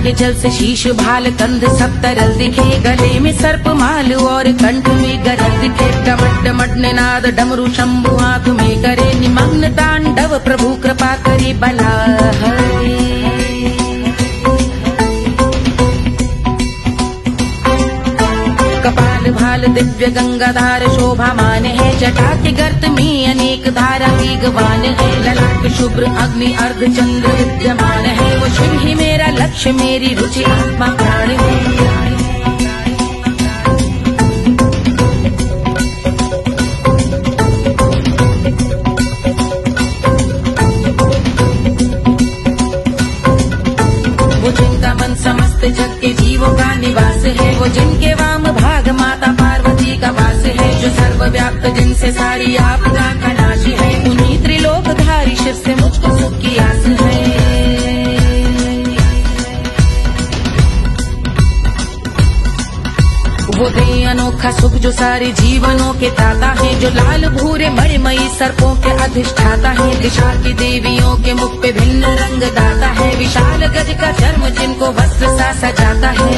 के जल से शीश भाल कंध सब तरल दिखे, गले में सर्प माल और कंठ में गरल दिखे। डमट डमट निनाद डमरू शंभु हाथ में करे निमग्न तांडव, प्रभु कृपा करे बला हरे। कपाल भाल दिव्य गंगाधार शोभामान है, जटा के गर्त में अनेक धारा वेगवान है। ललाट शुभ्र अग्नि अर्ध चंद्र विद्यमान है, वो शिव ही मेरा लक्ष्य मेरी रुचि आत्मा प्राण है। वो जिनका मन समस्त जग के जीवों का निवास है, वो जिनके वाम भाग माता पार्वती का वास है। जो सर्वव्याप्त जिनसे सारी आपदा का नाश है, उन्हीं त्रिलोकधारी शिव से मुझको सुख की आस है। वो दे अनोखा सुख जो सारे जीवनों के दाता है, जो लाल भूरे मणिमयी सर्पों के अधिष्ठाता है। दिशा की देवियों के मुख पे भिन्न रंग दाता है, विशाल गज का चर्म जिनको वस्त्र सा सजाता है।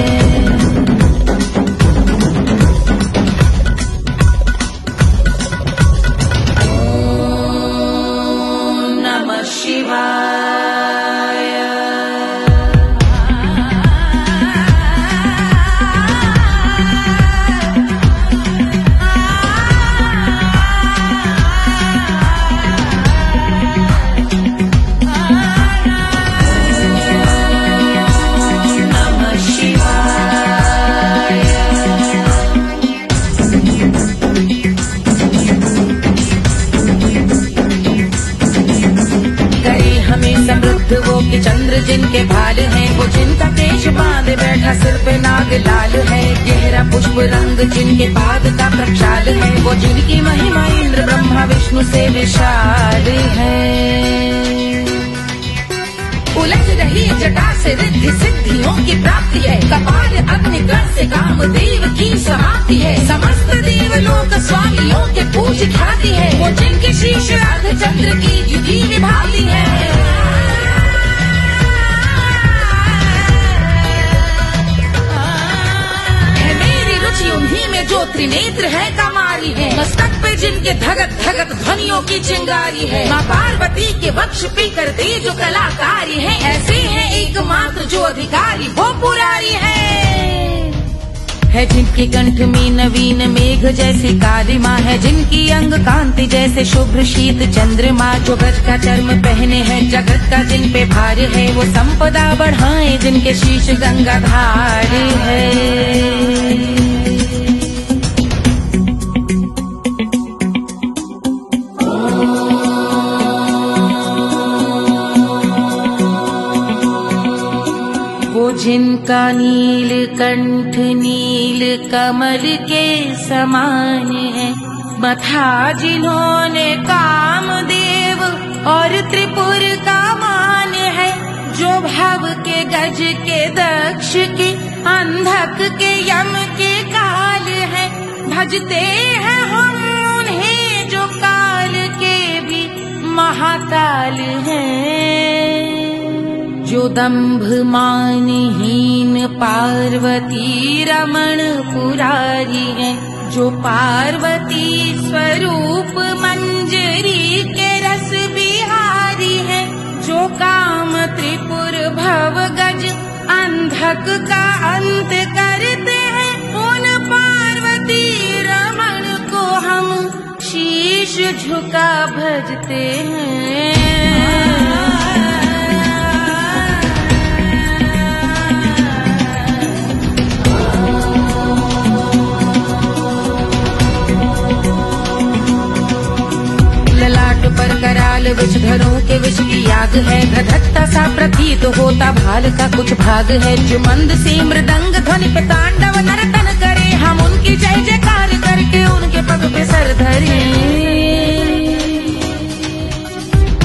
ओम नमः शिवाय। वो कि चंद्र जिनके भाल हैं, वो जिनका केश बांधे बैठा सिर पे नाग लाल है। गहरा पुष्प रंग जिनके पाद का प्रक्षाल है, वो जिनकी महिमा इंद्र ब्रह्मा विष्णु से विशाल है। उलझ रही जटा से रिद्धि सिद्धियों की प्राप्ति है, कपाल अग्निकर से कामदेव की समाप्ति है। समस्त देवलोक स्वामियों के पूज ख्याति है, वो जिनके शीश अर्ध चंद्र की युगी विभाति है। उन्हीं में जो त्रिनेत्र है कमारी है, मस्तक पे जिनके धगत धगत ध्वनियों की चिंगारी है। माँ पार्वती के वक्ष पे करते जो कलाकारी है, ऐसे है एकमात्र जो अधिकारी वो पुरारी है। जिनके कंठ में नवीन मेघ जैसी काली माँ है, जिनकी अंग कांति जैसे शुभ्र शीत चंद्रमा। जो गज का चर्म पहने हैं जगत का जिन पे भार है, वो संपदा बढ़ाए जिनके शीश गंगाधार है। जिनका नील कंठ नील कमल के समान है, मथा जिन्होंने कामदेव और त्रिपुर का मान है। जो भव के गज के दक्ष के अंधक के यम के काल है, भजते हैं हम उन्हें जो काल के भी महाकाल हैं। जो दंभ मानहीन पार्वती रमण पुरारी है, जो पार्वती स्वरूप मंजरी के रस बिहारी है। जो काम त्रिपुर भव गज अंधक का अंत करते हैं, उन पार्वती रमण को हम शीश झुका भजते हैं। पर कराल विषधरों के विष की याग है, धधकता सा प्रतीत होता भाल का कुछ भाग है। जो मंद से मृदंग ध्वनि पे तांडव नर्तन करे, हम उनकी जय जयकार करके उनके पग पे सर धरे।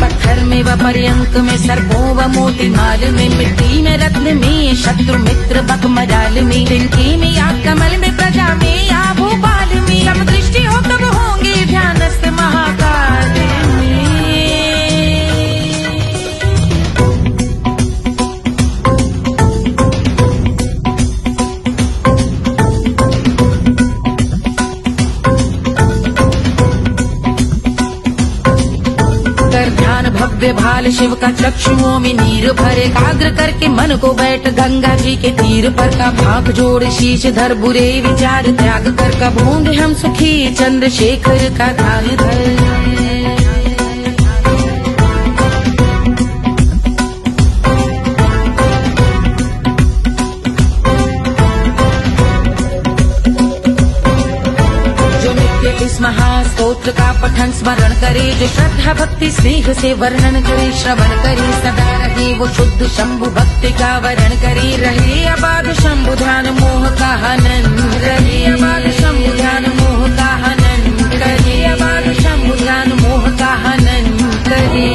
पत्थर में व पर्यंक में सर्पों व मोती माल में, मिट्टी में रत्न में शत्रु मित्र बकमराल में, तिनके में या कमल में प्रजा में या भोपाल में। जब दृष्टि हो तब होंगे ध्यानस्थ महाकाल में। दिव्य भाल शिव का चक्षुओं में नीर भरे एकाग्र करके मन को बैठ गंगा जी के तीर पर का भाग जोड़ शीश धर बुरे विचार त्याग कर कब होंगे हम सुखी चंद्रशेखर का ध्यान धर। इस महास्तोत्र का पठन स्मरण करे जो श्रद्धा भक्ति स्नेह से वर्णन करे श्रवण करे सदा रहे वो शुद्ध शंभु भक्ति का वर्ण करे रहे अबाध शंभु ध्यान मोह का हनन रहे अबाध शंभु ध्यान मोह का हनन करे अबाध शंभु ध्यान मोह का हनन करे।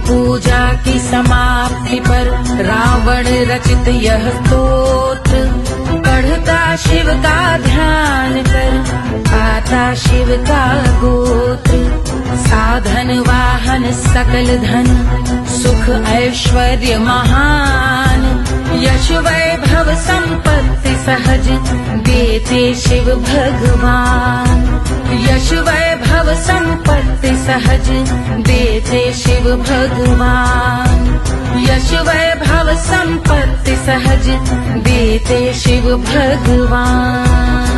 पूजा की समाप्ति पर रावण रचित यह स्तोत्र पढ़ता शिव का ध्यान कर आता शिव का गोत्र साधन वाहन सकल धन सुख ऐश्वर्य महान यश वैभव संपत्ति सहज देते शिव भगवान यश वैभव संपत्ति सहज देते शिव भगवान यश वैभव संपत्ति सहज देते शिव भगवान।